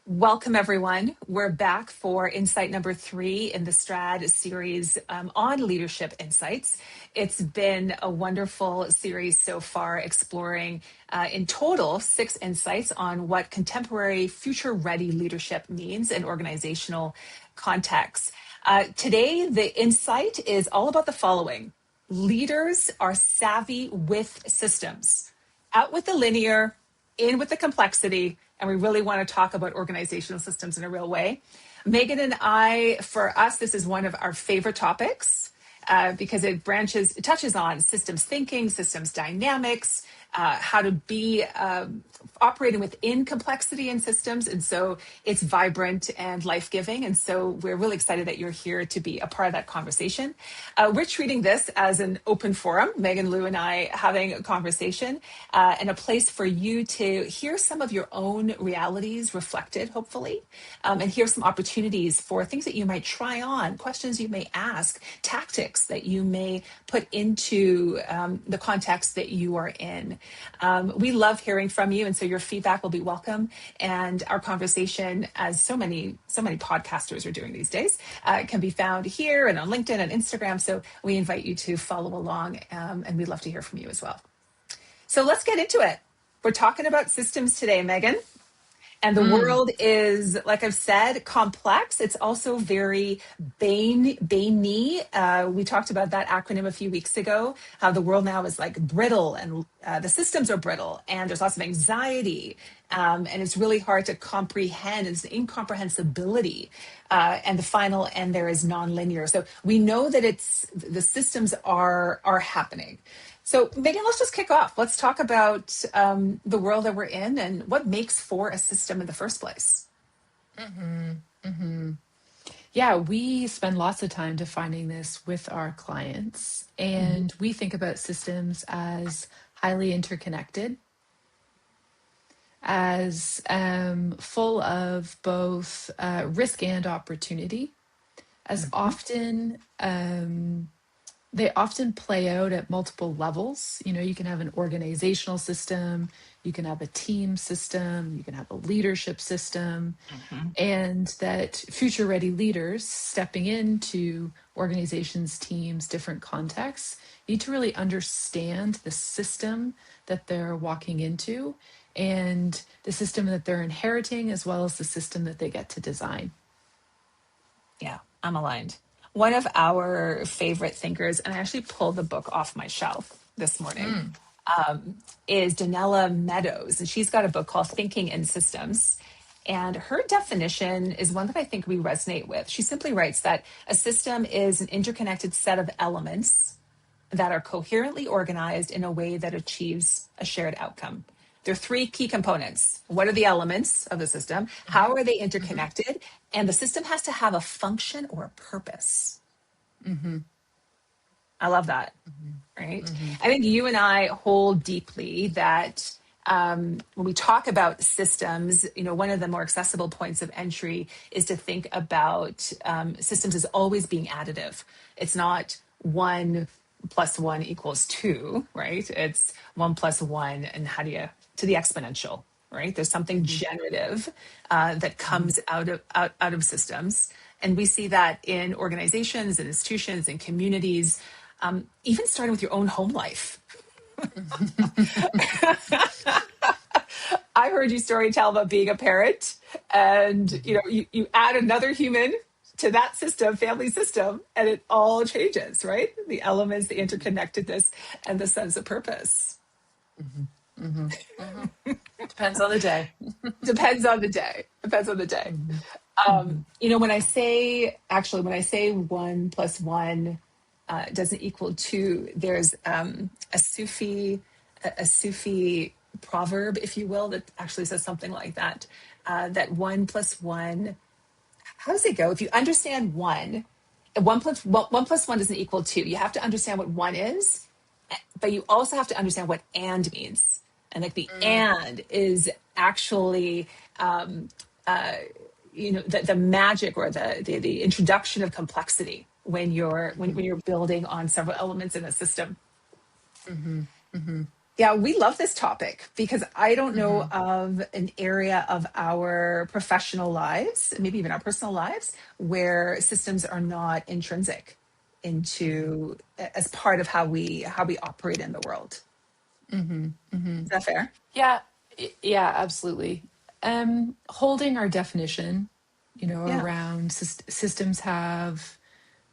Welcome, everyone. We're back for insight number 3 in the STRAAD series on leadership insights. It's been a wonderful series so far, exploring in total 6 insights on what contemporary future-ready leadership means in organizational contexts. Today, the insight is all about the following. Leaders are savvy with systems. Out with the linear, in with the complexity, and we really want to talk about organizational systems in a real way. Megan and I, for us, this is one of our favorite topics because it touches on systems thinking, systems dynamics, how to be operating within complexity in systems. And so it's vibrant and life-giving. And so we're really excited that you're here to be a part of that conversation. We're treating this as an open forum, Megan, Luu, and I having a conversation and a place for you to hear some of your own realities reflected, hopefully, and hear some opportunities for things that you might try on, questions you may ask, tactics that you may put into the context that you are in. We love hearing from you, and so your feedback will be welcome. And our conversation, as so many podcasters are doing these days, can be found here and on LinkedIn and Instagram. So we invite you to follow along, and we'd love to hear from you as well. So let's get into it. We're talking about systems today, Megan. And the world is, like I've said, complex. It's also very Bain-y. We talked about that acronym a few weeks ago, how the world now is like brittle and the systems are brittle and there's lots of anxiety. And it's really hard to comprehend. It's incomprehensibility. And the final end there is nonlinear. So we know that the systems are happening. So Megan, let's just kick off. Let's talk about the world that we're in and what makes for a system in the first place. Yeah, we spend lots of time defining this with our clients, and we think about systems as highly interconnected, as full of both risk and opportunity, as often they often play out at multiple levels. You know, you can have an organizational system, you can have a team system, you can have a leadership system, and that future-ready leaders stepping into organizations, teams, different contexts need to really understand the system that they're walking into and the system that they're inheriting, as well as the system that they get to design. Yeah, I'm aligned. One of our favorite thinkers, and I actually pulled the book off my shelf this morning, is Donella Meadows. And she's got a book called Thinking in Systems. And her definition is one that I think we resonate with. She simply writes that a system is an interconnected set of elements that are coherently organized in a way that achieves a shared outcome. There are 3 key components. What are the elements of the system? How are they interconnected? And the system has to have a function or a purpose. I love that, right? I think you and I hold deeply that when we talk about systems, you know, one of the more accessible points of entry is to think about systems as always being additive. It's not 1 + 1 = 2, right? It's 1 + 1, and how do you to the exponential, right? There's something generative that comes out of systems. And we see that in organizations and institutions and communities, even starting with your own home life. I heard you story tell about being a parent, and you add another human to that system, family system, and it all changes, right? The elements, the interconnectedness, and the sense of purpose. Depends on the day. Depends on the day. When I say 1 + 1 doesn't equal 2, there's a Sufi proverb, if you will, that actually says something like that. That 1 + 1. How does it go? If you understand 1 + 1 doesn't equal 2. You have to understand what 1 is, but you also have to understand what "and" means. And like the "and" is actually, the magic or the introduction of complexity when you're building on several elements in a system. Yeah, we love this topic because I don't know Hmm. of an area of our professional lives, maybe even our personal lives, where systems are not intrinsic into as part of how we operate in the world. Hmm. Hmm. Is that fair? Yeah, yeah, absolutely. Holding our definition, Yeah. around systems have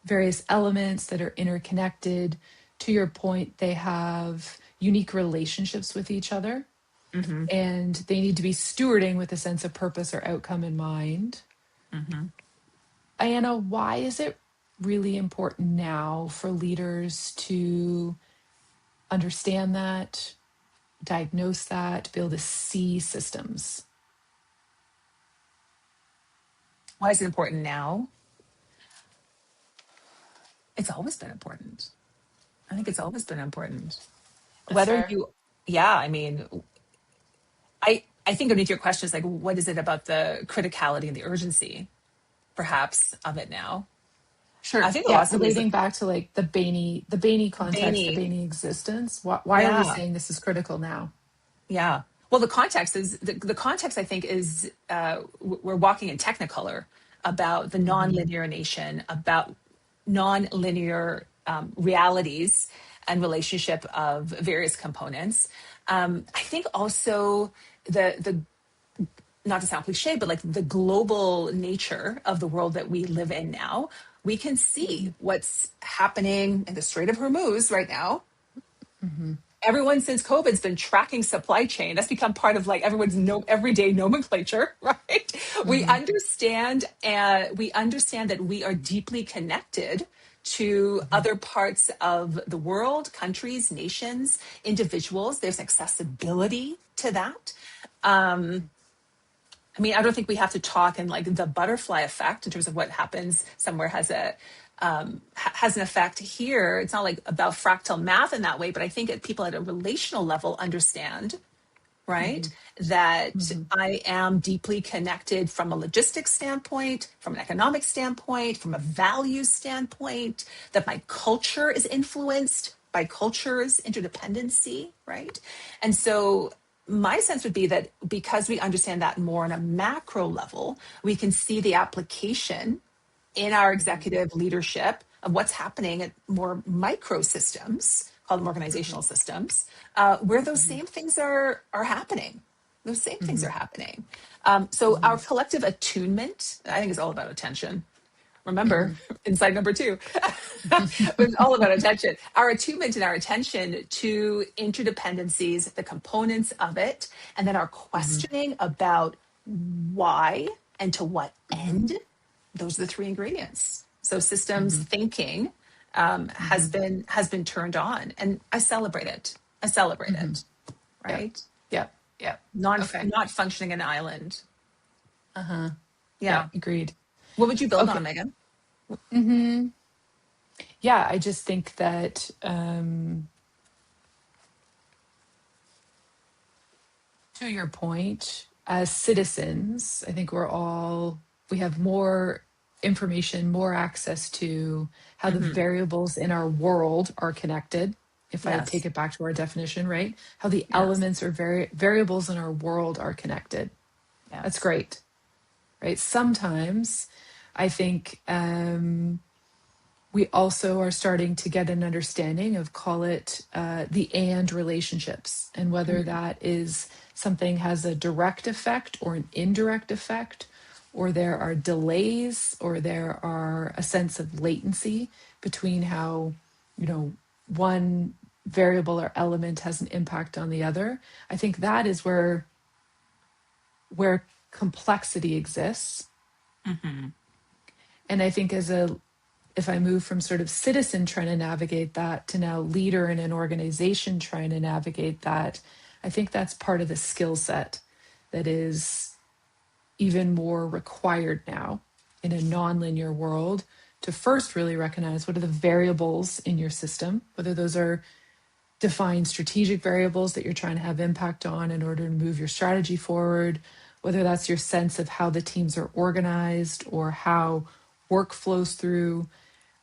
various elements that are interconnected. To your point, they have unique relationships with each other, Hmm. and they need to be stewarding with a sense of purpose or outcome in mind. Hmm. Ayana, why is it really important now for leaders to understand that, diagnose that, be able to see systems? Why is it important now? It's always been important. I think it's always been important. That's Whether fair. you, yeah, I mean, I think underneath your question is like, what is it about the criticality and the urgency, perhaps, of it now? I Sure. think Yeah. also is Relating back to like the Bainey context, the Bainey. Bainey existence. Why are we Yeah, saying this is critical now? yeah. Well, the context. I think is we're walking in Technicolor about the Hmm. nonlinear nation, about nonlinear realities and relationship of various components. I think also the not to sound cliche, but like the global nature of the world that we live in now. We can see Hmm. what's happening in the Strait of Hormuz right now. Hmm. Everyone since COVID's been tracking supply chain. That's become part of like everyone's everyday nomenclature, right? We Hmm. understand, we understand that we are deeply connected to Hmm. other parts of the world, countries, nations, individuals. There's accessibility to that. I mean, I don't think we have to talk in like the butterfly effect in terms of what happens somewhere has an effect here. It's not like about fractal math in that way, but I think that people at a relational level understand, right? Hmm. That Hmm. I am deeply connected from a logistics standpoint, from an economic standpoint, from a value standpoint, that my culture is influenced by culture's interdependency, right? And so my sense would be that because we understand that more on a macro level, we can see the application in our Hmm. executive leadership of what's happening at more micro systems, call them Hmm. organizational systems, where those Hmm. same things are happening. Those same things Hmm. are happening. So Hmm. our collective attunement, I think, is all about attention. Remember, Hmm. inside number two, it's all about attention. Our attunement and our attention to interdependencies, the components of it, and then our Hmm. questioning about why and to what Hmm. end. Those are the three ingredients. So systems Hmm. thinking Hmm. has been turned on, and I celebrate it. I celebrate Hmm. it. Yep. Right? Yep. Yep. Okay. Not functioning an island. Uh-huh. Yeah, Yeah. agreed. What would you build on, Okay. Megan? Hmm. Yeah, I just think that to your point, as citizens, I think we have more information, more access to how the Hmm. variables in our world are connected. If I take Yes. it back to our definition, right? How the Yes. elements or variables in our world are connected. That's Yes. great, right? Sometimes I think we also are starting to get an understanding of, call it the and relationships, and whether Mhm. that is something has a direct effect or an indirect effect, or there are delays, or there are a sense of latency between how one variable or element has an impact on the other. I think that is where complexity exists. Mhm. And I think if I move from sort of citizen trying to navigate that to now leader in an organization trying to navigate that, I think that's part of the skill set that is even more required now in a nonlinear world, to first really recognize what are the variables in your system, whether those are defined strategic variables that you're trying to have impact on in order to move your strategy forward, whether that's your sense of how the teams are organized or how work flows through.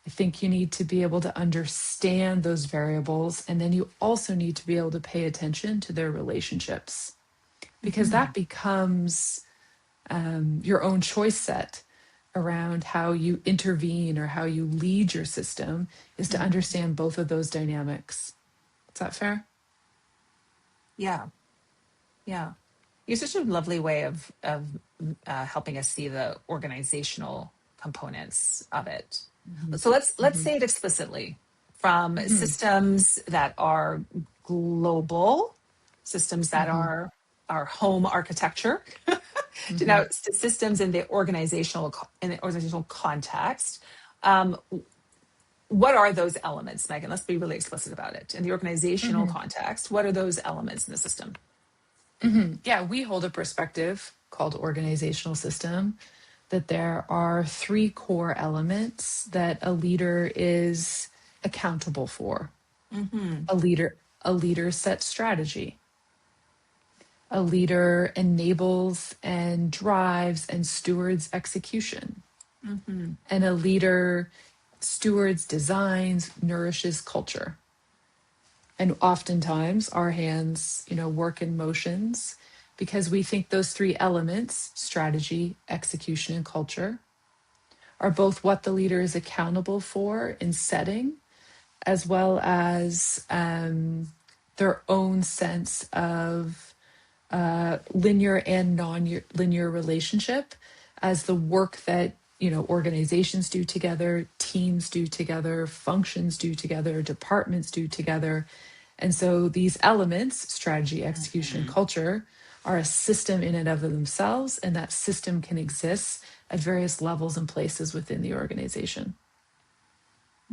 I think you need to be able to understand those variables. And then you also need to be able to pay attention to their relationships, because Mm-hmm. that becomes your own choice set around how you intervene or how you lead your system, is to Mm-hmm. understand both of those dynamics. Is that fair? Yeah. Yeah. It's such a lovely way of helping us see the organizational components of it. Hmm. So let's Hmm. say it explicitly, from Hmm. systems that are global, systems that Hmm. are our home architecture, to Hmm. now systems in the organizational context. Um, what are those elements, Megan? Let's be really explicit about it. In the organizational Hmm. context, what are those elements in the system? Hmm. Yeah, we hold a perspective called organizational system, that there are three core elements that a leader is accountable for. Mm-hmm. A leader sets strategy. A leader enables and drives and stewards execution. Mm-hmm. And a leader stewards, designs, nourishes culture. And oftentimes our hands, work in motions, because we think those three elements, strategy, execution, and culture, are both what the leader is accountable for in setting, as well as their own sense of linear and non-linear relationship, as the work that organizations do together, teams do together, functions do together, departments do together. And so these elements, strategy, execution, and Mm-hmm. culture, are a system in and of themselves, and that system can exist at various levels and places within the organization.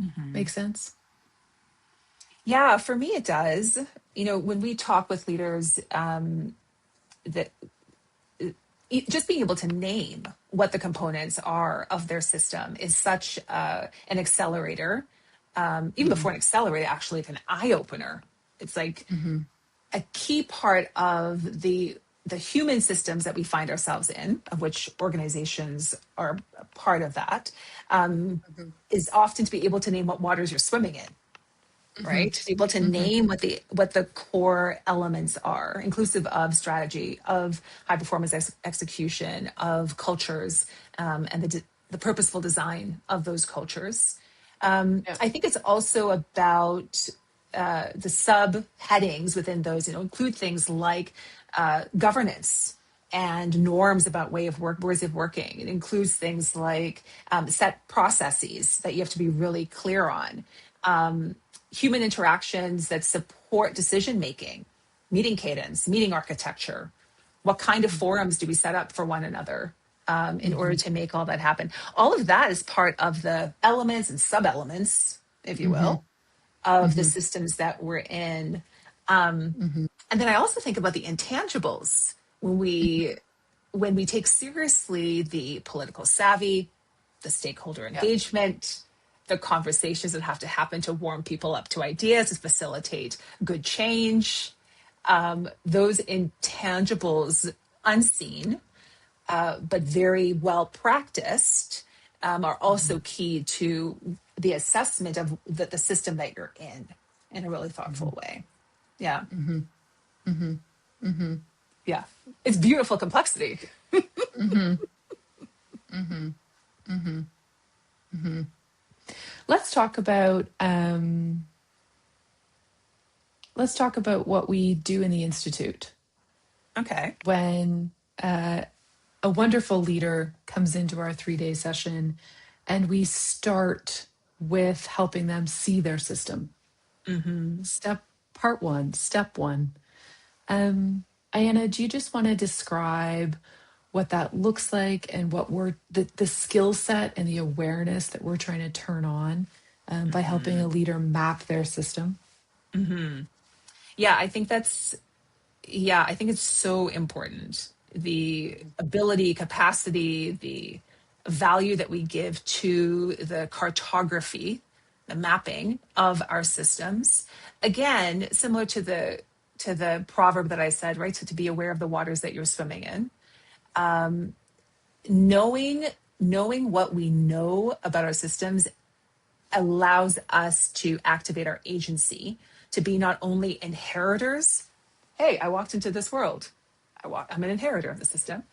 Mm-hmm. Make sense? Yeah, for me it does. When we talk with leaders, that just being able to name what the components are of their system is such an accelerator. Even Hmm. before an accelerator, actually, it's an eye opener. It's like Hmm. a key part of the human systems that we find ourselves in, of which organizations are a part of that, Hmm. is often to be able to name what waters you're swimming in, Hmm. right? To be able to Hmm. name what the core elements are, inclusive of strategy, of high performance execution, of cultures, and the purposeful design of those cultures. Yeah. I think it's also about the subheadings within those. Include things like governance and norms about ways of working. It includes things like set processes that you have to be really clear on. Human interactions that support decision making, meeting cadence, meeting architecture. What kind of forums do we set up for one another in order Hmm. to make all that happen? All of that is part of the elements and sub elements, if you Hmm. will, of the Hmm. systems that we're in. Hmm. And then I also think about the intangibles when we take seriously the political savvy, the stakeholder Yeah. engagement, the conversations that have to happen to warm people up to ideas, to facilitate good change. Those intangibles, unseen, but very well practiced, are Hmm. also key to the assessment of the system that you're in a really Hmm. thoughtful way. Yeah. Hmm. Hmm. Hmm. Yeah. It's beautiful complexity. Hmm. Hmm. Hmm. Hmm. Let's talk about what we do in the institute Okay. when a wonderful leader comes into our 3-day session, and we start with helping them see their system. Mm-hmm. Step one. Um, Ayana, do you just want to describe what that looks like, and what we're the skill set and the awareness that we're trying to turn on by helping a leader map their system? Mm-hmm. Yeah, I think it's so important. The ability, capacity, the value that we give to the cartography, the mapping of our systems. Again, similar to the proverb that I said, right? So to be aware of the waters that you're swimming in. Knowing knowing what we know about our systems allows us to activate our agency to be not only inheritors. Hey, I walked into this world. I'm an inheritor of the system.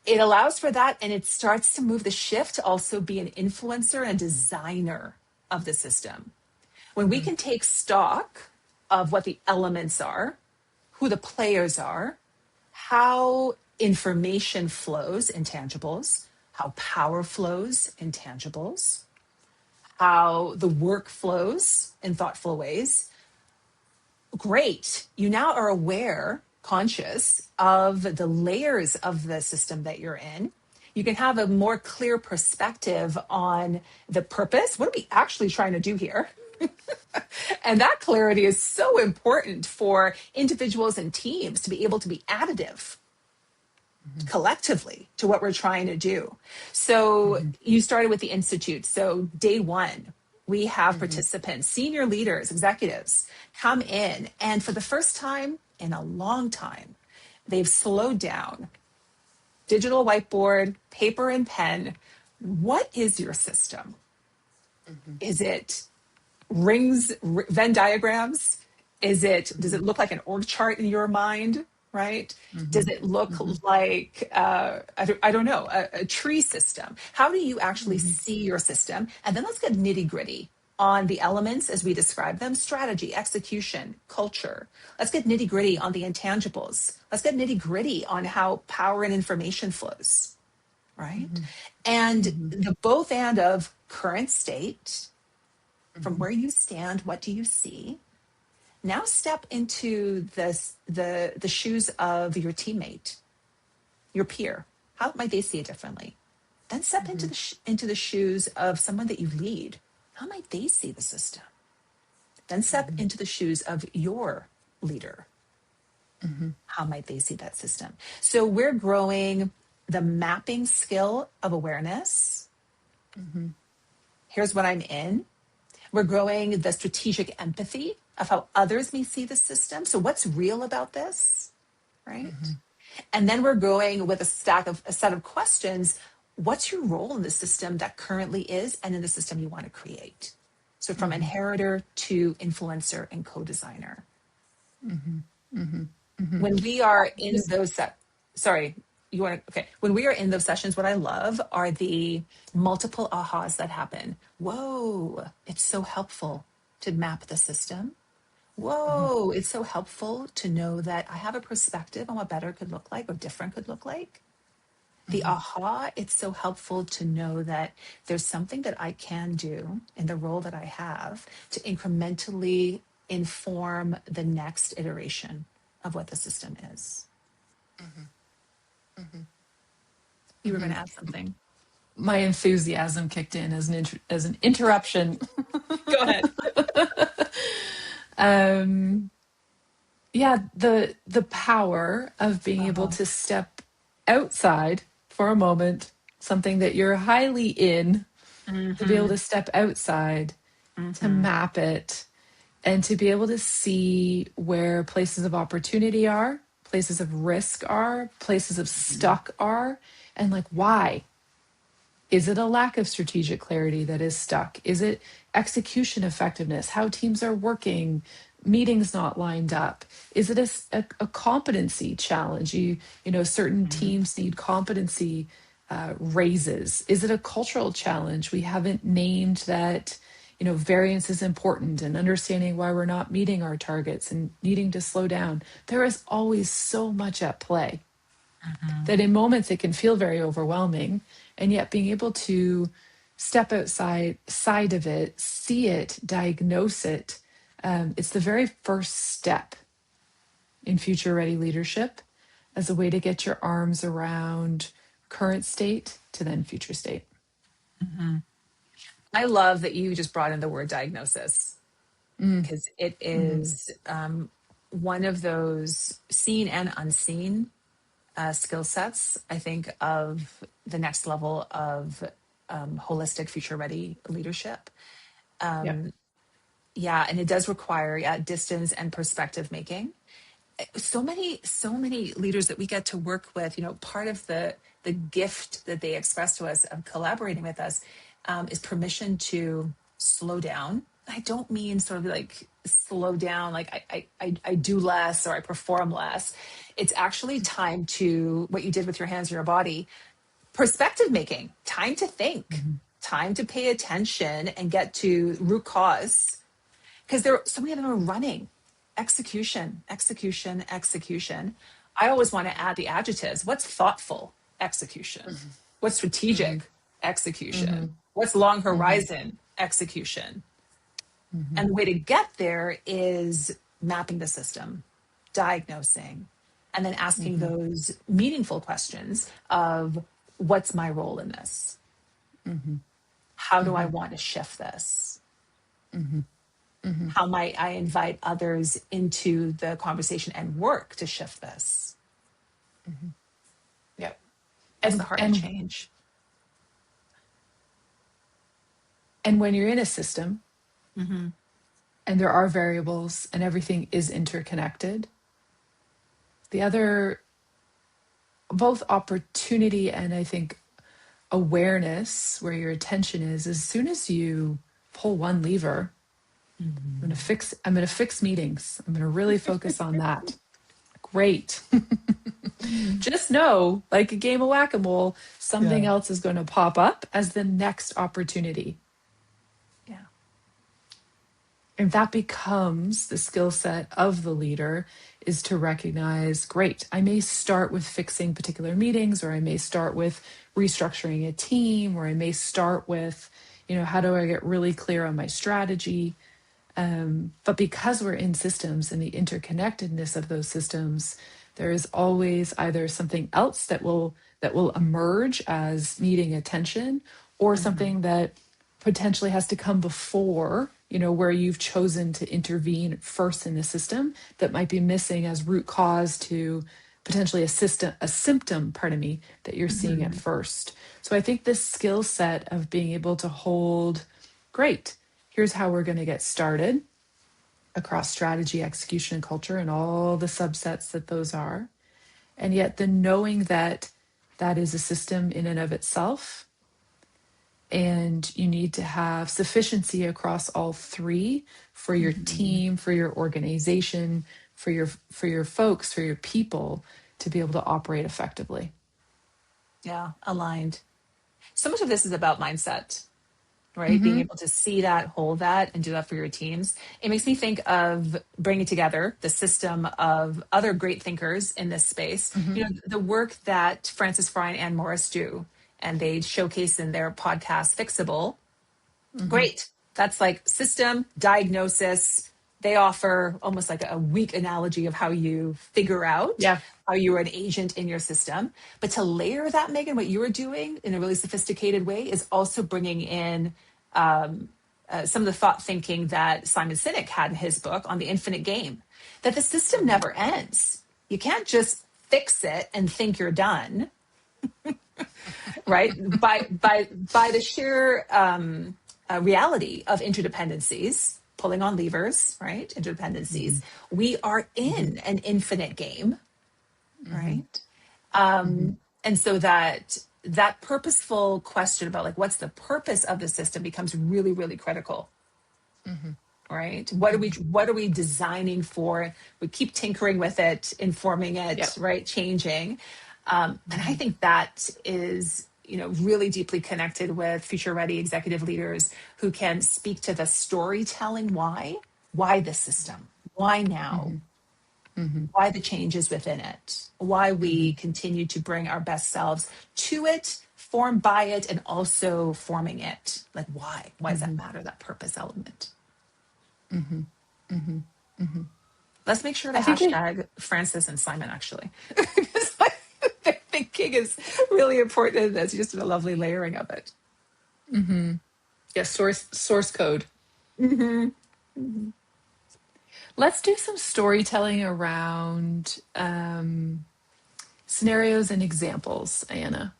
It allows for that, and it starts to move the shift to also be an influencer and designer of the system. When we can take stock of what the elements are, who the players are, how information flows in tangibles, how power flows in tangibles, how the work flows in thoughtful ways. Great. You now are aware, conscious of the layers of the system that you're in. You can have a more clear perspective on the purpose. What are we actually trying to do here? And that clarity is so important for individuals and teams to be able to be additive collectively to what we're trying to do. So you started with the Institute. So day one, we have participants, senior leaders, executives come in. And for the first time in a long time, they've slowed down. Digital whiteboard, paper and pen. What is your system? Is it rings, Venn diagrams? Does it look like an org chart in your mind? Right? Does it look like, I don't know, a tree system? How do you actually see your system? And then let's get nitty gritty on the elements as we describe them: strategy, execution, culture. Let's get nitty gritty on the intangibles. Let's get nitty gritty on how power and information flows. Right? And the both and of current state, from where you stand, what do you see? Now step into the shoes of your teammate, your peer. How might they see it differently? Then step into the shoes of someone that you lead. How might they see the system? Then step into the shoes of your leader. How might they see that system? So we're growing the mapping skill of awareness. Here's what I'm in. We're growing the strategic empathy of how others may see the system. So what's real about this, right? And then we're going with a set of questions. What's your role in the system that currently is and in the system you want to create? So from inheritor to influencer and co-designer. When we are in those when we are in those sessions, what I love are the multiple ahas that happen. Whoa, it's so helpful to map the system. Whoa, it's so helpful to know that I have a perspective on what better could look like or different could look like. The aha, it's so helpful to know that there's something that I can do in the role that I have to incrementally inform the next iteration of what the system is. You were going to add something. My enthusiasm kicked in as an interruption. Go ahead. Yeah, the power of being able to step outside for a moment, something that you're highly in, to be able to step outside, to map it, and to be able to see where places of opportunity are, places of risk are, places of stuck are, and like why. Is it a lack of strategic clarity that is stuck? Is it execution effectiveness, how teams are working, meetings not lined up? Is it a competency challenge? Certain teams need competency raises. Is it a cultural challenge? We haven't named that, variance is important and understanding why we're not meeting our targets and needing to slow down. There is always so much at play that in moments it can feel very overwhelming, and yet being able to step side of it, see it, diagnose it, it's the very first step in future ready leadership as a way to get your arms around current state to then future state. I love that you just brought in the word diagnosis, because it is one of those seen and unseen skill sets, I think, of the next level of holistic future ready leadership. Yeah, and it does require distance and perspective making. So many leaders that we get to work with, part of the gift that they express to us of collaborating with us is permission to slow down. I don't mean sort of like slow down, like I do less or I perform less. It's actually time to what you did with your hands and your body, perspective making, time to think, Mm-hmm. time to pay attention and get to root cause. Because there so many of them are running. Execution, execution, execution. I always want to add the adjectives. What's thoughtful? Execution. What's Mm-hmm. strategic? Mm-hmm. Execution. What's long Mm-hmm. horizon? Execution. Mm-hmm. And the way to get there is mapping the system, diagnosing, and then asking Mm-hmm. those meaningful questions of what's my role in this? Mm-hmm. How do I Mm-hmm. want to shift this? Mm-hmm. Mm-hmm. How might I invite others into the conversation and work to shift this? Mm-hmm. Yep. That's the And heart of and change. and when you're in a system Mm-hmm. and there are variables and everything is interconnected, the other both opportunity and I think awareness where your attention is, as soon as you pull one lever, Mm-hmm. I'm going to fix meetings. I'm going to really focus on that. Great. Just know, like a game of whack-a-mole, something Yeah. else is going to pop up as the next opportunity. Yeah. And that becomes the skill set of the leader, is to recognize, great, I may start with fixing particular meetings, or I may start with restructuring a team, or I may start with, how do I get really clear on my strategy? But because we're in systems and the interconnectedness of those systems, there is always either something else that will emerge as needing attention, or Mm-hmm. something that potentially has to come before, where you've chosen to intervene first in the system, that might be missing as root cause to potentially a symptom, pardon me, that you're seeing at Mm-hmm. first. So I think this skill set of being able to hold, great, here's how we're going to get started across strategy, execution, and culture, and all the subsets that those are. And yet the knowing that that is a system in and of itself, and you need to have sufficiency across all three for your Mm-hmm. team, for your organization, for your folks, for your people, to be able to operate effectively. Yeah. Aligned. So much of this is about mindset, right? Being Mm-hmm. able to see that, hold that, and do that for your teams. It makes me think of bringing together the system of other great thinkers in this space. Mm-hmm. The work that Francis Fry and Ann Morris do, and they showcase in their podcast, Fixable. Mm-hmm. Great. That's like system diagnosis. They offer almost like a weak analogy of how you figure out Yeah. how you are an agent in your system. But to layer that, Megan, what you are doing in a really sophisticated way is also bringing in some of the thought thinking that Simon Sinek had in his book on the infinite game, that the system Mm-hmm. never ends. You can't just fix it and think you're done, right? By the sheer reality of interdependencies, pulling on levers, right? Mm-hmm. Interdependencies. We are Mm-hmm. in an infinite game, Mm-hmm. right? Mm-hmm. And so that purposeful question about like what's the purpose of the system becomes really, really critical, Mm-hmm. right? What are we designing for? We keep tinkering with it, informing it, Yep. right? Changing. And I Mm-hmm. think that is, really deeply connected with future ready executive leaders who can speak to the storytelling why the system, why now, Mm-hmm. Mm-hmm. why the changes within it, why Mm-hmm. we continue to bring our best selves to it, formed by it, and also forming it. Like why does that Mm-hmm. matter, that purpose element? Mm-hmm. Mm-hmm. Mm-hmm. Let's make sure to I think we, hashtag Francis and Simon, actually. Because their thinking is really important in this. You just did a lovely layering of it. mm-hmm. Yeah, source code. Mm-hmm. Mm-hmm. Let's do some storytelling around scenarios and examples, Ayana.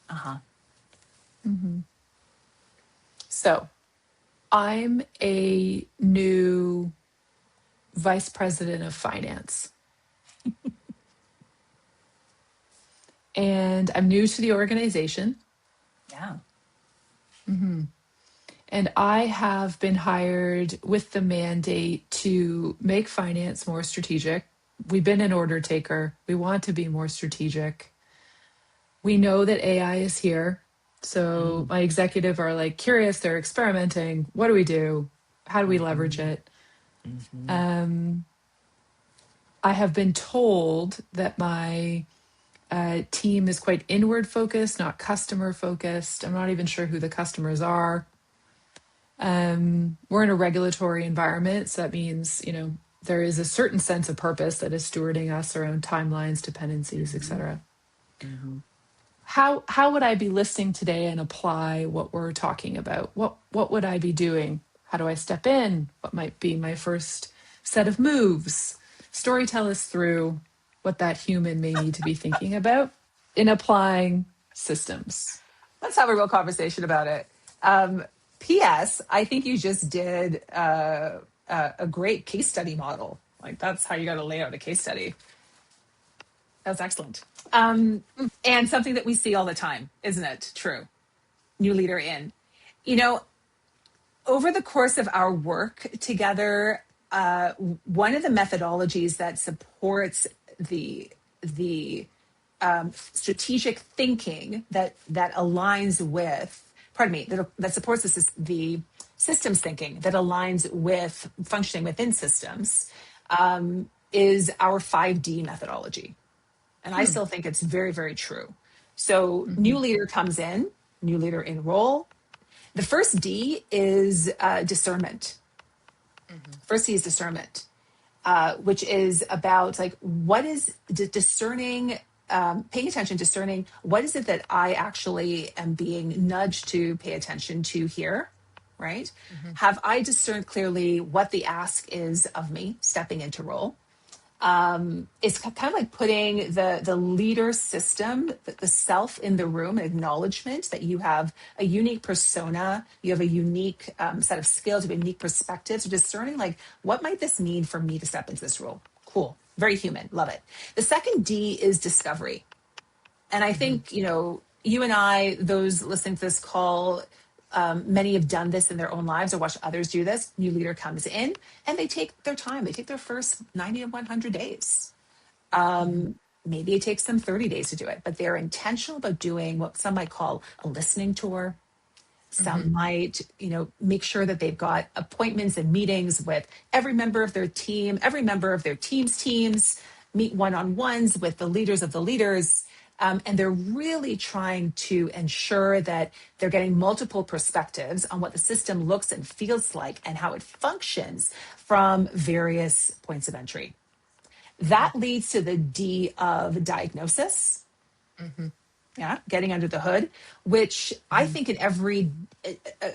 Uh-huh. Mm-hmm. So I'm a new vice president of finance, and I'm new to the organization. Yeah. Mm-hmm. And I have been hired with the mandate to make finance more strategic. We've been an order taker. We want to be more strategic. We know that AI is here. So my executive are like curious, they're experimenting. What do we do? How do we leverage it? Um, I have been told that my team is quite inward focused, not customer focused. I'm not even sure who the customers are. We're in a regulatory environment, so that means, there is a certain sense of purpose that is stewarding us around timelines, dependencies, etc. How would I be listening today and apply what we're talking about? What would I be doing? How do I step in? What might be my first set of moves? Story tell us through what that human may need to be thinking about in applying systems. Let's have a real conversation about it. P.S. I think you just did a great case study model. Like, that's how you got to lay out a case study. That's excellent. And something that we see all the time, isn't it? True. New leader in. You know, over the course of our work together, one of the methodologies that supports the strategic thinking that aligns with, pardon me, that supports the systems thinking that aligns with functioning within systems, is our 5D methodology. And I still think it's very, very true. So new leader comes in, new leader in role. The first D is discernment. First D is discernment, which is about like, what is discerning, paying attention, discerning, what is it that I actually am being nudged to pay attention to here, right? Have I discerned clearly what the ask is of me stepping into role? It's kind of like putting the leader system, the self in the room, acknowledgement that you have a unique persona, you have a unique set of skills, you have a unique perspective. So discerning, like, what might this mean for me to step into this role? Cool. Very human. Love it. The second D is discovery. And I think, you and I, those listening to this call, many have done this in their own lives or watched others do this. New leader comes in and they take their time. They take their first 90 to 100 days. Maybe it takes them 30 days to do it, but they're intentional about doing what some might call a listening tour. Some might, make sure that they've got appointments and meetings with every member of their team, every member of their teams, meet one-on-ones with the leaders of the leaders. And they're really trying to ensure that they're getting multiple perspectives on what the system looks and feels like and how it functions from various points of entry. That leads to the D of diagnosis. Yeah, getting under the hood, which I think in every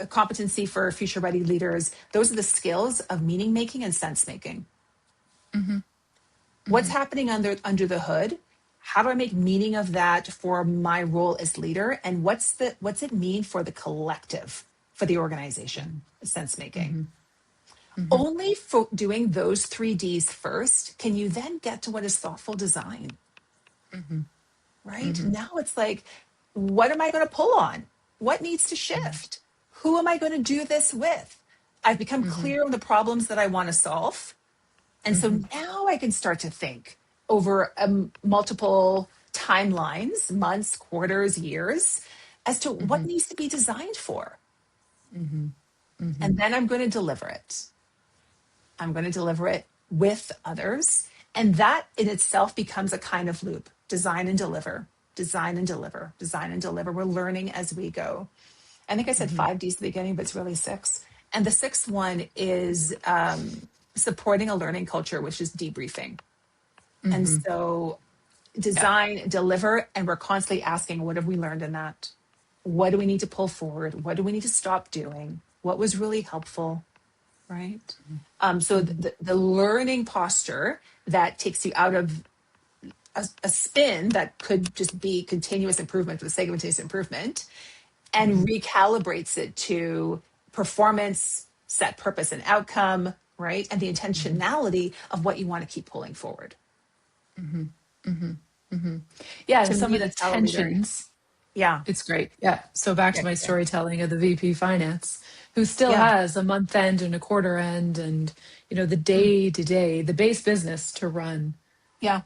competency for future ready leaders, those are the skills of meaning making and sense making. What's happening under the hood? How do I make meaning of that for my role as leader? And what's it mean for the collective, for the organization? Sense making. Only for doing those 3 Ds first can you then get to what is thoughtful design. Right? Now it's like, what am I going to pull on? What needs to shift? Who am I going to do this with? I've become clear on the problems that I want to solve. And so now I can start to think over multiple timelines, months, quarters, years, as to what needs to be designed for. And then I'm going to deliver it. I'm going to deliver it with others. And that in itself becomes a kind of loop. Design and deliver, design and deliver, design and deliver. We're learning as we go. I think I said 5 Ds at the beginning, but it's really 6. And the 6th one is supporting a learning culture, which is debriefing. And so design, deliver, and we're constantly asking, what have we learned in that? What do we need to pull forward? What do we need to stop doing? What was really helpful, right? So the learning posture that takes you out of a spin that could just be continuous improvement for the sake of continuous improvement and recalibrates it to performance, set purpose and outcome, right? And the intentionality of what you want to keep pulling forward. Yeah, To some me, of the that's how a leader. tensions. Yeah. It's great. Yeah. So back Yeah. to my Yeah. storytelling of the VP finance, who still Yeah. has a month end and a quarter end and, the Mm. day to day, the base business to run. Yeah.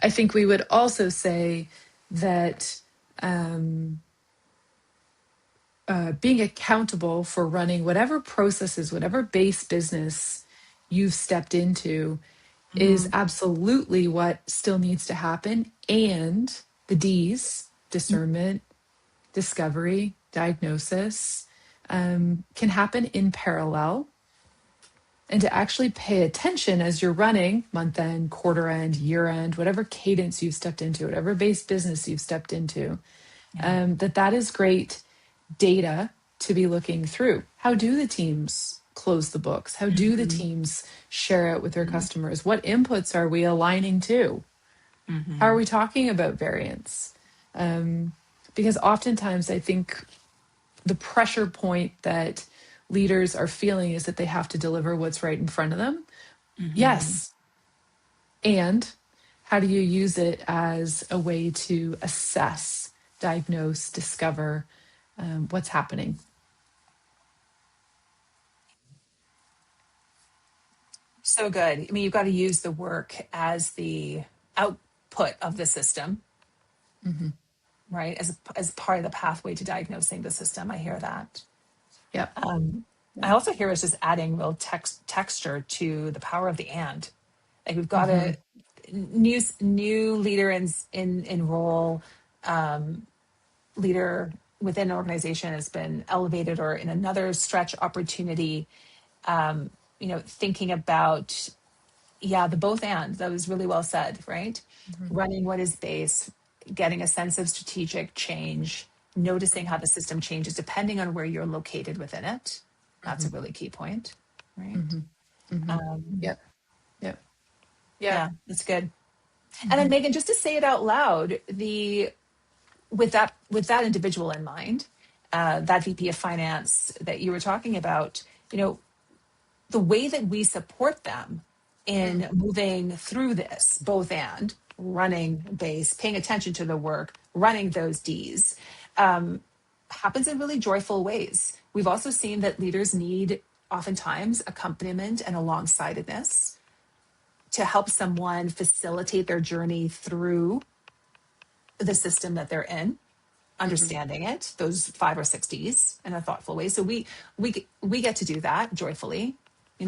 I think we would also say that um, being accountable for running whatever processes, whatever base business you've stepped into is Hmm. absolutely what still needs to happen. And the D's, discernment, discovery, diagnosis, can happen in parallel. And to actually pay attention as you're running month end, quarter end, year end, whatever cadence you've stepped into, whatever base business you've stepped into, Yeah. that is great data to be looking through. How do the teams close the books? How do the Hmm. teams share out with their Hmm. customers? What inputs are we aligning to? How are Hmm. we talking about variance? Because oftentimes I think the pressure point that leaders are feeling is that they have to deliver what's right in front of them. Hmm. Yes. And how do you use it as a way to assess, diagnose, discover what's happening? So good. I mean, you've got to use the work as the output of the system, Hmm. right? As part of the pathway to diagnosing the system. I hear that. Yep. I Yep. also hear us just adding real texture to the power of the and. Like we've got Hmm. a new leader in role, leader within an organization has been elevated or in another stretch opportunity. Thinking about, yeah, the both and, that was really well said, right? Hmm. Running what is base, getting a sense of strategic change, noticing how the system changes depending on where you're located within it. That's Hmm. a really key point, right? Hmm. Hmm. Yep. Yep. Yeah. Yeah, that's good. And then Hmm. Megan, just to say it out loud, the with that individual in mind, that VP of finance that you were talking about, you know, the way that we support them in moving through this, both and running base, paying attention to the work, running those D's, happens in really joyful ways. We've also seen that leaders need oftentimes accompaniment and alongsidedness to help someone facilitate their journey through the system that they're in, Hmm. understanding it, those 5 or 6 Ds in a thoughtful way. So we get to do that joyfully,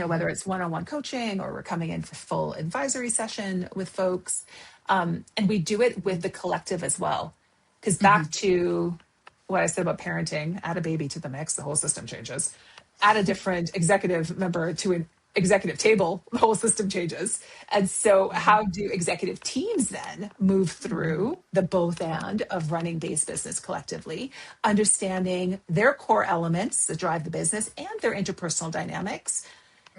Hmm. whether it's one-on-one coaching or we're coming in for full advisory session with folks. And we do it with the collective as well. Because Hmm. back to what I said about parenting, add a baby to the mix, the whole system changes. Add a different executive member to an executive table, the whole system changes. And so, Hmm. how do executive teams then move Hmm. through the both and of running base business collectively, understanding their core elements that drive the business and their interpersonal dynamics,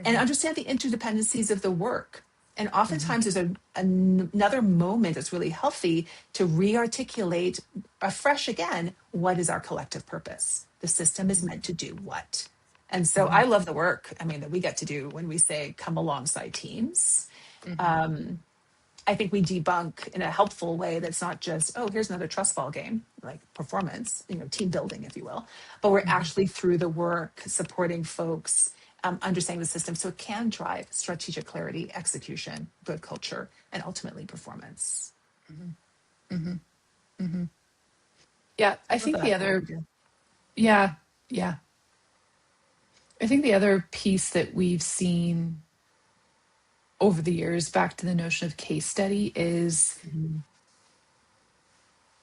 and Hmm. understand the interdependencies of the work? And Hmm. oftentimes, there's another moment that's really healthy to re-articulate afresh again, what is our collective purpose? The system is meant to do what? And so Hmm. I love the work, I mean, that we get to do when we say come alongside teams. Hmm. I think we debunk in a helpful way that's not just, oh, here's another trust fall game, like performance, team building, if you will, but we're Hmm. actually through the work supporting folks, understanding the system so it can drive strategic clarity, execution, good culture, and ultimately performance. Hmm. Hmm. Hmm. Yeah. I I love think the that for what we other, do. yeah. Yeah. I think the other piece that we've seen over the years, back to the notion of case study, is Mhm.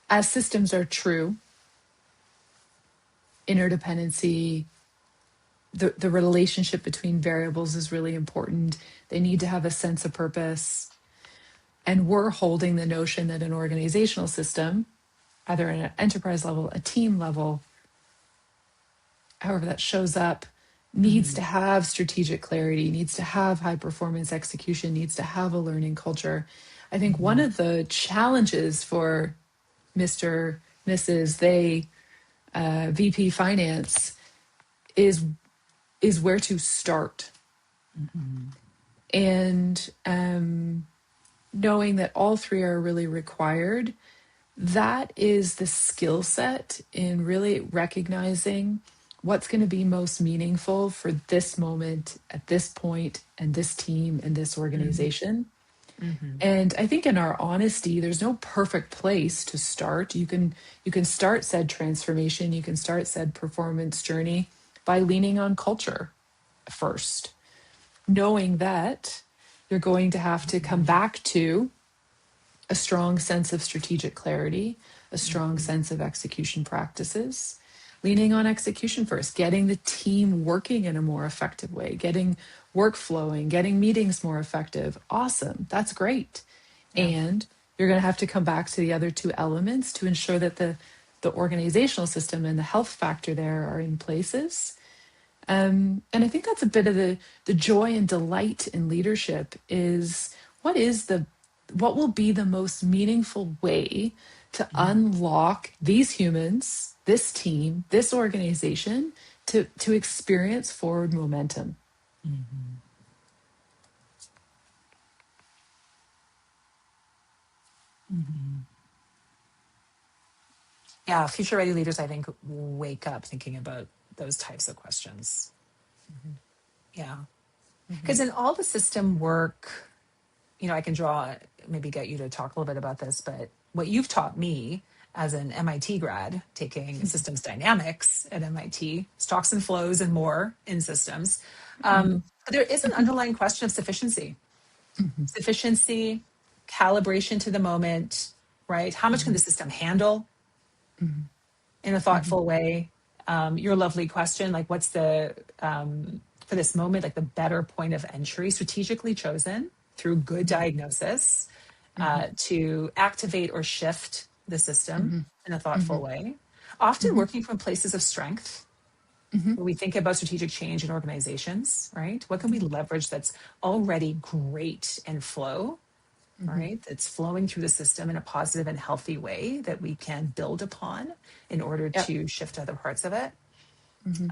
as systems are true, interdependency, the relationship between variables is really important. They need to have a sense of purpose. And we're holding the notion that an organizational system, either at an enterprise level, a team level, however that shows up, needs to Mhm. have strategic clarity, needs to have high performance execution, needs to have a learning culture. I think one Mhm. of the challenges for Mr., Mrs., they, VP finance is where to start. Mhm. And knowing that all three are really required, that is the skill set in really recognizing what's going to be most meaningful for this moment at this point and this team and this organization. Mm-hmm. And I think in our honesty, there's no perfect place to start. You can start said transformation, you can start said performance journey by leaning on culture first, knowing that you're going to have to come back to a strong sense of strategic clarity, a strong Mm-hmm. sense of execution practices, leaning on execution first, getting the team working in a more effective way, getting work flowing, getting meetings more effective. Awesome. That's great. Yeah. And you're going to have to come back to the other two elements to ensure that the organizational system and the health factor there are in places. And I think that's a bit of the joy and delight in leadership is what is the what will be the most meaningful way to unlock these humans, this team, this organization to experience forward momentum. Mm-hmm. Mm-hmm. Yeah, future ready leaders, I think, wake up thinking about those types of questions. Mhm, Yeah. mhm, Because in all the system work, I can draw, maybe get you to talk a little bit about this, but what you've taught me as an MIT grad taking systems dynamics at MIT, stocks and flows and more in systems, mhm, but there is an mhm, underlying question of sufficiency. mhm, Sufficiency, calibration to the moment, right? How much can the mhm, system handle mhm, in a mhm. thoughtful way? Your lovely question, like what's the, for this moment, like the better point of entry strategically chosen through good diagnosis Mhm, to activate or shift the system mhm, in a thoughtful mhm, way, often mhm, working from places of strength. mhm, When we think about strategic change in organizations, right? What can we mhm, leverage that's already great in flow, mhm. right? That's flowing through the system in a positive and healthy way that we can build upon in order Yep. to shift other parts of it. Mhm.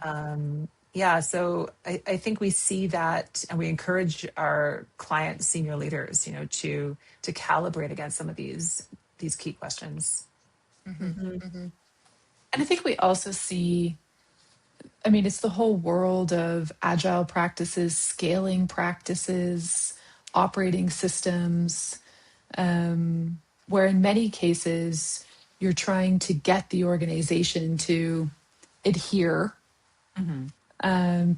Yeah, so I think we see that, and we encourage our client senior leaders, to calibrate against some of these key questions. Mhm, Hmm. mhm. And I think we also see, I mean, it's the whole world of agile practices, scaling practices, operating systems, where in many cases you're trying to get the organization to adhere Hmm.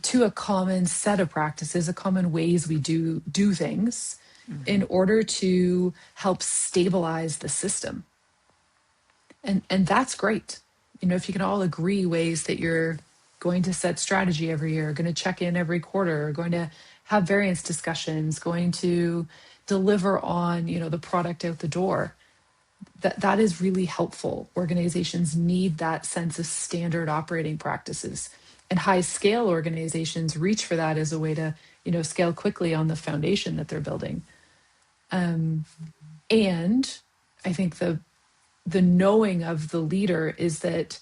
to a common set of practices, a common ways we do things in Hmm. order to help stabilize the system. And that's great. If you can all agree ways that you're going to set strategy every year, going to check in every quarter, going to have variance discussions, going to deliver on, the product out the door. That is really helpful. Organizations need that sense of standard operating practices. And high scale organizations reach for that as a way to, scale quickly on the foundation that they're building. Um, and I think the knowing of the leader is that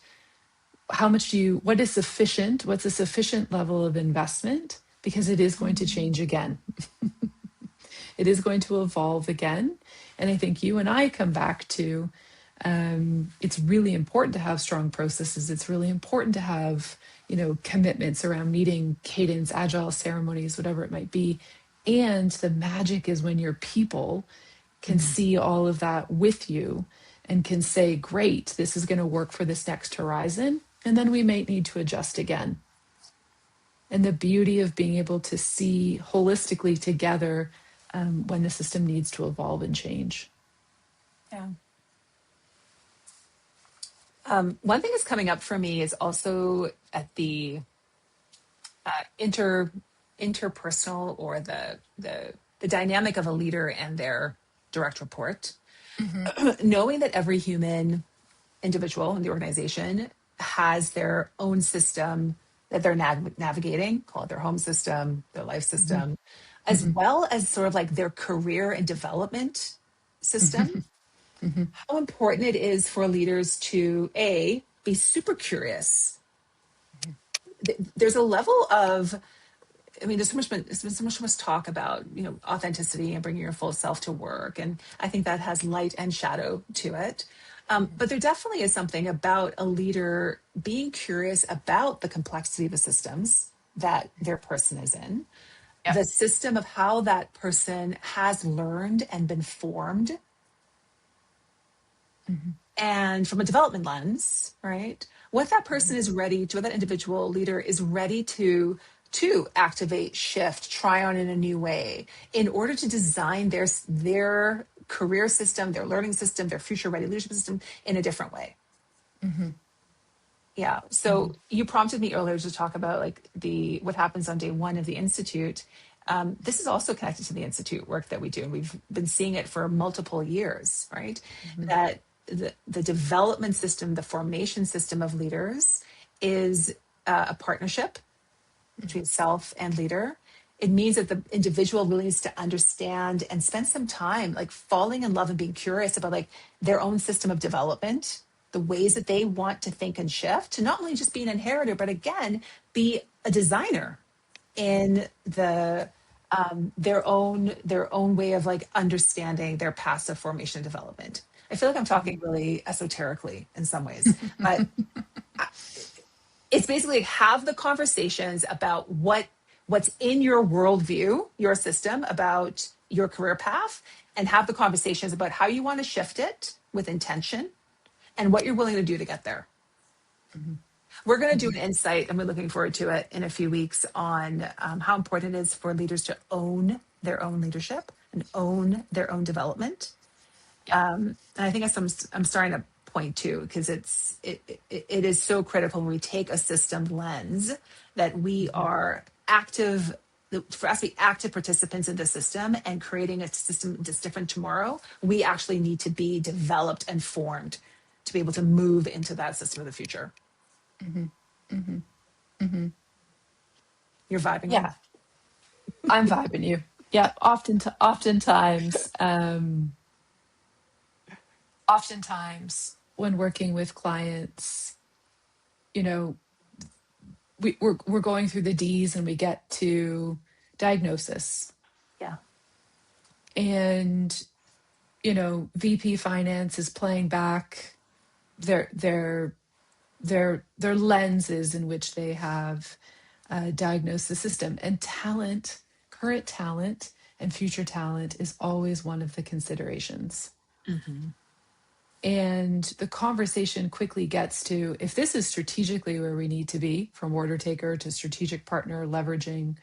what is sufficient, what's a sufficient level of investment, because it is going to change again. It is going to evolve again. And I think you and I come back to it's really important to have strong processes. It's really important to have, commitments around meeting cadence, agile ceremonies, whatever it might be. And the magic is when your people can see all of that with you and can say, great, this is going to work for this next horizon. And then we might need to adjust again. And the beauty of being able to see holistically together when the system needs to evolve and change. Yeah. One thing that's coming up for me is also at the inter interpersonal, or the dynamic of a leader and their direct report. Mhm, Knowing that every human individual in the organization has their own system that they're navigating, call it their home system, their life mhm, system, as mhm, well as sort of like their career and development system. mhm, mhm, How important it is for leaders to be super curious. There's a level of, I mean, there's been so much talk about, authenticity and bringing your full self to work, and I think that has light and shadow to it. But there definitely is something about a leader being curious about the complexity of the systems that their person is in, Yeah. the system of how that person has learned and been formed, Mm-hmm. and from a development lens, right? What that person is ready to, what that individual leader is ready to activate, shift, try on in a new way in order to design their career system, their learning system, their future ready leadership system in a different way. Mm-hmm. Yeah. Mm-hmm. So you prompted me earlier to talk about like the what happens on day one of the institute. This is also connected to the institute work that we do, and we've been seeing it for multiple years, right? Mm-hmm. That the development system, the formation system of leaders, is a partnership between self and leader. It means that the individual really needs to understand and spend some time like falling in love and being curious about like their own system of development, the ways that they want to think and shift to not only just be an inheritor, but again, be a designer in their own way of like understanding their passive formation and development. I feel like I'm talking really esoterically in some ways, but it's basically have the conversations about what's in your worldview, your system, about your career path, and have the conversations about how you want to shift it with intention and what you're willing to do to get there. Mm-hmm. We're going to do Mm-hmm. an insight, and we're looking forward to it in a few weeks on how important it is for leaders to own their own leadership and own their own development. Yeah. And I think I'm starting to point to because it is so critical when we take a system lens that we Mm-hmm. are active for us to be active participants in the system and creating a system that's different tomorrow. We actually need to be developed and formed to be able to move into that system of the future. Mm-hmm. Mm-hmm. Mm-hmm. You're vibing in. Yeah, I'm vibing you. Yeah, oftentimes when working with clients, you know, we're going through the D's and we get to diagnosis. Yeah. And, VP finance is playing back their their their lenses in which they have diagnosed the system. And talent, current talent and future talent is always one of the considerations. Mm-hmm. And the conversation quickly gets to, if this is strategically where we need to be, from order taker to strategic partner, leveraging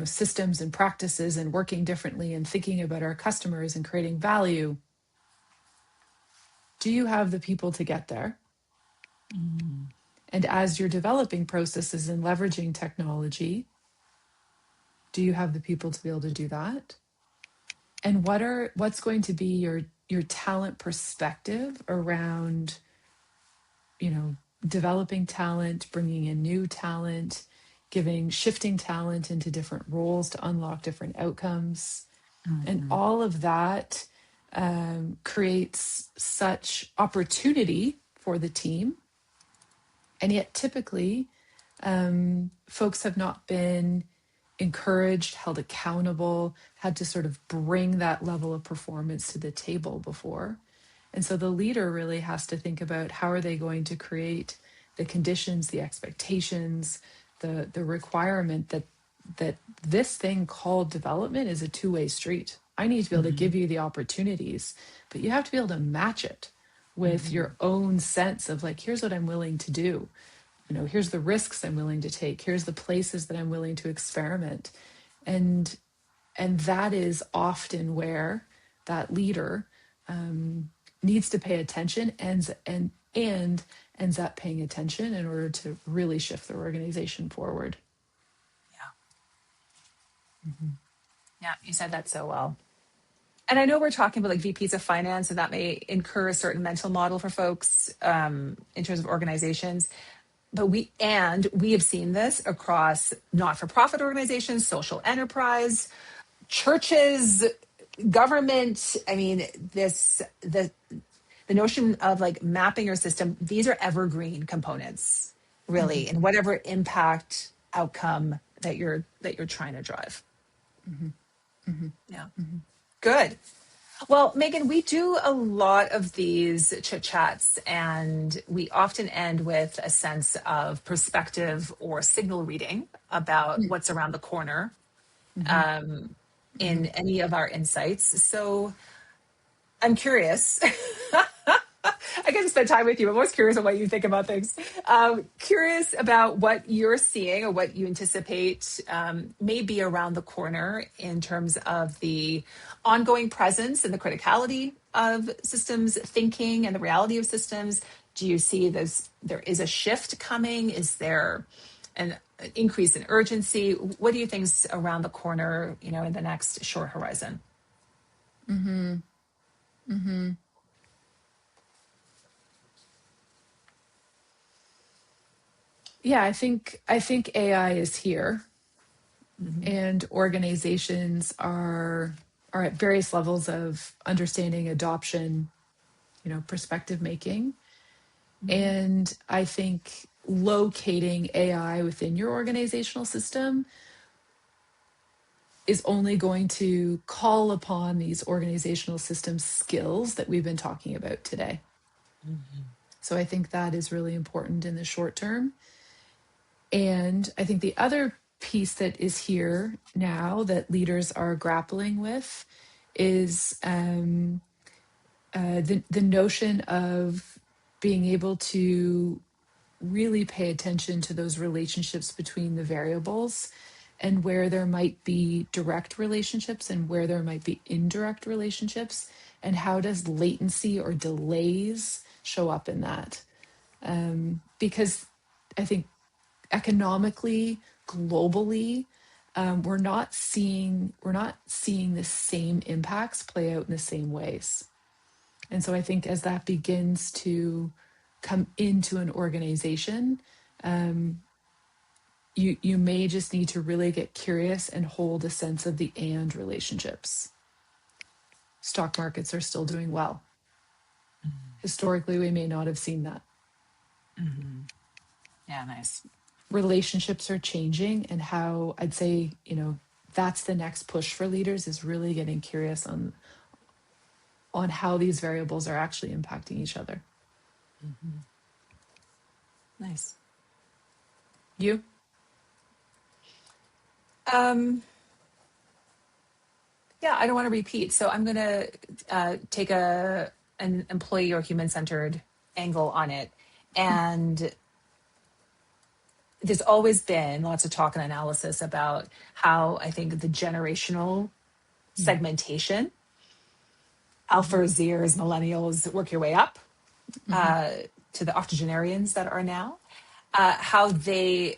systems and practices and working differently and thinking about our customers and creating value, do you have the people to get there? Mm-hmm. And as you're developing processes and leveraging technology, do you have the people to be able to do that? And what's going to be your talent perspective around developing talent, bringing in new talent, shifting talent into different roles to unlock different outcomes? And Mm-hmm. all of that creates such opportunity for the team. And yet, typically, folks have not been encouraged, held accountable, had to sort of bring that level of performance to the table before. And so the leader really has to think about how are they going to create the conditions, the expectations, the requirement that this thing called development is a two-way street. I need to be able to Mm-hmm. give you the opportunities, but you have to be able to match it with Mm-hmm. your own sense of like, here's what I'm willing to do. Here's the risks I'm willing to take. Here's the places that I'm willing to experiment. And that is often where that leader needs to pay attention and ends up paying attention in order to really shift their organization forward. Yeah. Mm-hmm. Yeah. You said that so well. And I know we're talking about like VPs of finance, and that may incur a certain mental model for folks in terms of organizations. But we have seen this across not-for-profit organizations, social enterprise, churches, government. I mean, the notion of like mapping your system, these are evergreen components, Mm-hmm. really, and whatever impact outcome that you're trying to drive. Mm-hmm. Mm-hmm. Yeah. Mm-hmm. Good. Well, Megan, we do a lot of these chit chats, and we often end with a sense of perspective or signal reading about what's around the corner Mm-hmm. um, Mm-hmm. in any of our insights. So I'm curious. I get to spend time with you. I'm always curious on what you think about things. Curious about what you're seeing or what you anticipate may be around the corner in terms of the ongoing presence and the criticality of systems thinking and the reality of systems. Do you see there is a shift coming? Is there an increase in urgency? What do you think's around the corner, in the next short horizon? Mm-hmm. Mm-hmm. Yeah, I think AI is here, Mm-hmm. and organizations are at various levels of understanding, adoption, perspective making. Mm-hmm. And I think locating AI within your organizational system is only going to call upon these organizational system skills that we've been talking about today. So I think that is really important in the short term. And I think the other piece that is here now that leaders are grappling with is the notion of being able to really pay attention to those relationships between the variables, and where there might be direct relationships and where there might be indirect relationships, and how does latency or delays show up in that. Because I think economically, globally, we're not seeing the same impacts play out in the same ways. And so I think as that begins to come into an organization, um, you may just need to really get curious and hold a sense of the and relationships. Stock markets are still doing well. Historically, we may not have seen that. Mm-hmm. Yeah, nice. Relationships are changing, and how I'd say, that's the next push for leaders, is really getting curious on how these variables are actually impacting each other. Mm-hmm. Nice. You? Um, yeah, I don't want to repeat, so I'm going to take an employee or human centered angle on it. And there's always been lots of talk and analysis about how I think the generational segmentation, Mm-hmm. alpha, Zers, millennials, work your way up Mm-hmm. uh, to the octogenarians that are now, how they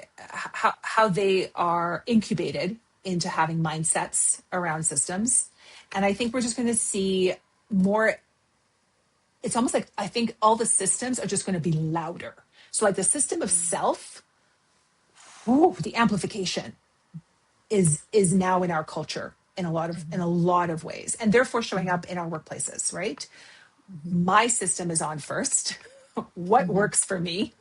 are incubated into having mindsets around systems. And I think we're just going to see more. It's almost like I think all the systems are just going to be louder. So like the system of self, the amplification is now in our culture in a lot of ways, and therefore showing Mm-hmm. up in our workplaces, right? Mm-hmm. My system is on first. What Mm-hmm. works for me?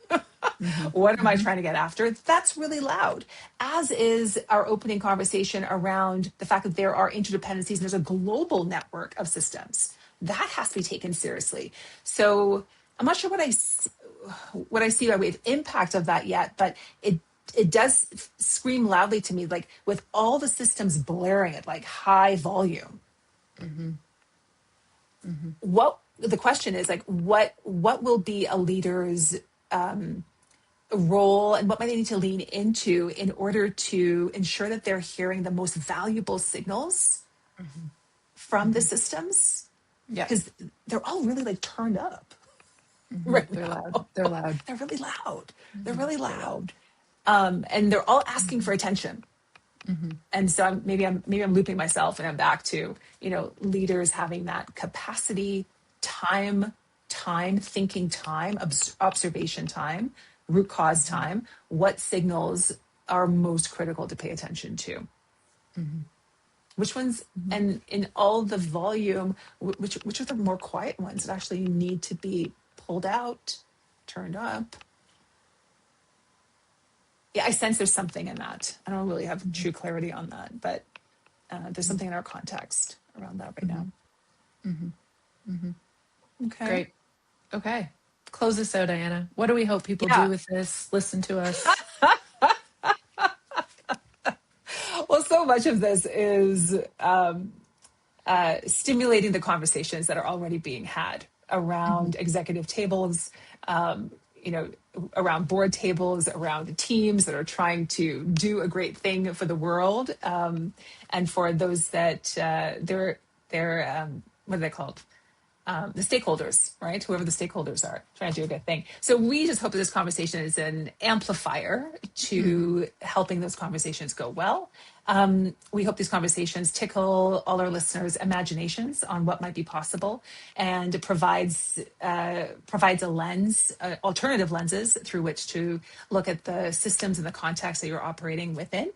Mm-hmm. What am I Mm-hmm. trying to get after? That's really loud, as is our opening conversation around the fact that there are interdependencies and there's a global network of systems. That has to be taken seriously. So I'm not sure what I see by way of impact of that yet, but it does scream loudly to me, like with all the systems blaring at like high volume. Mm-hmm. Mm-hmm. What the question is, like, what will be a leader's role, and what might they need to lean into in order to ensure that they're hearing the most valuable signals Mm-hmm. from the Mm-hmm. systems, Yeah. because they're all really like turned up Mm-hmm. right They're loud. now. They're loud. They're really loud. They're Mm-hmm. really They're loud. loud. And they're all asking Mm-hmm. for attention. Mm-hmm. And so maybe I'm looping myself, and I'm back to, leaders having that capacity, time thinking time, observation time, root cause Mm-hmm. time. What signals are most critical to pay attention to? Mm-hmm. Which ones, Mm-hmm. and in all the volume, which are the more quiet ones that actually need to be pulled out, turned up? Yeah, I sense there's something in that. I don't really have Mm-hmm. true clarity on that, but there's something in our context around that right Mm-hmm. now. Mm-hmm. Mm-hmm. Okay. Great. Okay. Close this out, Ayana. What do we hope people Yeah. do with this? Listen to us. Well, so much of this is stimulating the conversations that are already being had Mm-hmm. around executive tables, um, you know, around board tables, around teams that are trying to do a great thing for the world, and for those that they're what are they called? The stakeholders, right? Whoever the stakeholders are, trying to do a good thing. So we just hope that this conversation is an amplifier Mm-hmm. to helping those conversations go well. We hope these conversations tickle all our listeners' imaginations on what might be possible, and it provides a lens, alternative lenses through which to look at the systems and the context that you're operating within.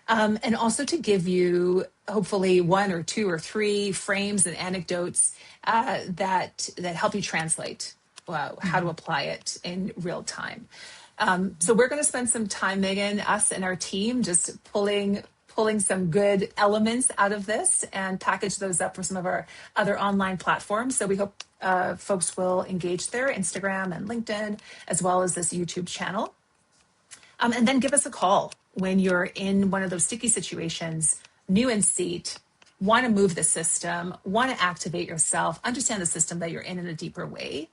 And also to give you hopefully one or two or three frames and anecdotes that help you translate how to Mm-hmm. apply it in real time. So we're going to spend some time, Megan, us and our team, just pulling some good elements out of this and package those up for some of our other online platforms. So we hope folks will engage there, Instagram and LinkedIn, as well as this YouTube channel. And then give us a call when you're in one of those sticky situations, new in seat, want to move the system, want to activate yourself, understand the system that you're in a deeper way.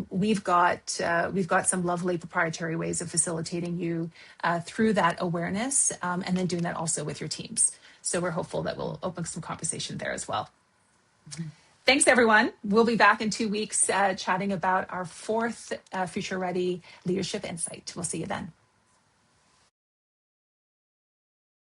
We've got some lovely proprietary ways of facilitating you through that awareness, and then doing that also with your teams. So we're hopeful that we'll open some conversation there as well. Mm-hmm. Thanks, everyone. We'll be back in 2 weeks chatting about our fourth Future Ready Leadership Insight. We'll see you then.